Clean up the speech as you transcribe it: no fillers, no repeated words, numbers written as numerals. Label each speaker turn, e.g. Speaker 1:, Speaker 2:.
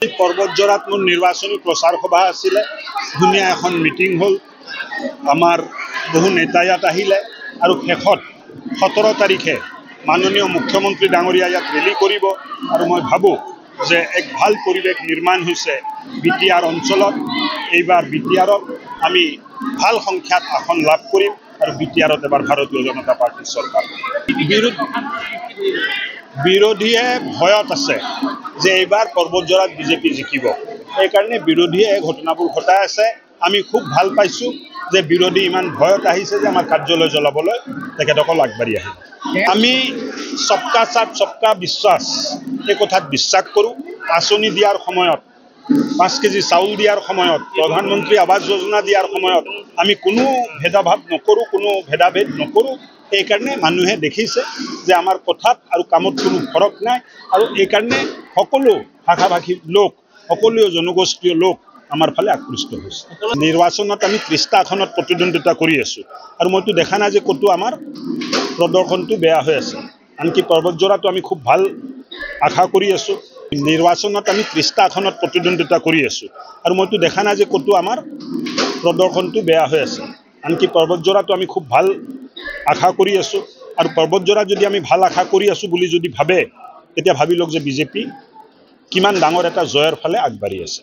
Speaker 1: पर्वतजरात मोर निर्वाचनी प्रचार सभा आছিলে धुनिया এখন মিটিং হল आमार बहु नेता ইয়াত আহিলে আৰু শেষত 17 তাৰিখে माननीय मुख्यमंत्री डांगरिया ইয়াত ৰেলী কৰিব আৰু মই ভাবো যে এক ভাল পৰিৱেশ নিৰ্মাণ হৈছে বিটিআৰ অঞ্চলত এইবাৰ বিটিআৰত আমি ভাল সংখ্যাত আসন লাভ কৰিম আৰু বিটিআৰত এবাৰ ভাৰতীয় জনতা পাৰ্টিৰ চৰকাৰ বিৰোধীয়ে ভয়ত আছে যে এইবাৰ पर्वतजरात বিজেপি জিকিব এই কাৰণে বিৰোধীয়ে ঘটনাবোৰ ঘটাই আছে আমি খুব ভাল পাইছো যে বিৰোধী ইমান ভয়ত আহিছে যে আমাৰ কাৰ্যালয় জ্বলাবলৈ তেখেতসকল আগবাঢ়ি আহিল আমি सबका साथ सबका विश्वास এই কথাত বিশ্বাস কৰো আঁচনি দিয়াৰ সময়ত 5 কেজি চাউল দিয়াৰ সময়ত প্ৰধানমন্ত্ৰী আৱাস যোজনা দিয়াৰ সময়ত আমি কোনো ভেদাভাৱ নকৰো কোনো ভেদাভেদ নকৰো এই কাৰণে মানুহে দেখিছে যে আমাৰ কথাত আৰু কামত কোনো ফৰক নাই আৰু এই কাৰণে সকলো ভাষাভাষী লোক সকলো জনগোষ্ঠীয় লোক আমাৰ ফালে আকৃষ্ট হৈছে নিৰ্বাচনত আমি 30টা আসনত প্ৰতিদ্বন্দ্বিতা কৰি আছো আৰু মইতো দেখা নাই যে কতো আমাৰ প্ৰদৰ্শনটো বেয়া হৈ আছে আনকি पर्वतजरातो আমি খুব ভাল আশা কৰি আছো নিৰ্বাচনত আমি 30টা আসনত প্ৰতিদ্বন্দ্বিতা কৰি আছো আৰু মইতো দেখা নাই যে কতো আমাৰ প্ৰদৰ্শনটো বেয়া হৈ আছে আনকি पर्वतजरातो আমি খুব ভাল আশা কৰি আছো আৰু पर्वतजरा যদি আমি ভাল আশা কৰি আছো বুলি যদি ভাবে তেতিয়া ভাবি লওক যে বিজেপি কিমান ডাঙৰ এটা জয়ৰ ফালে আগবাঢ়ি আছে।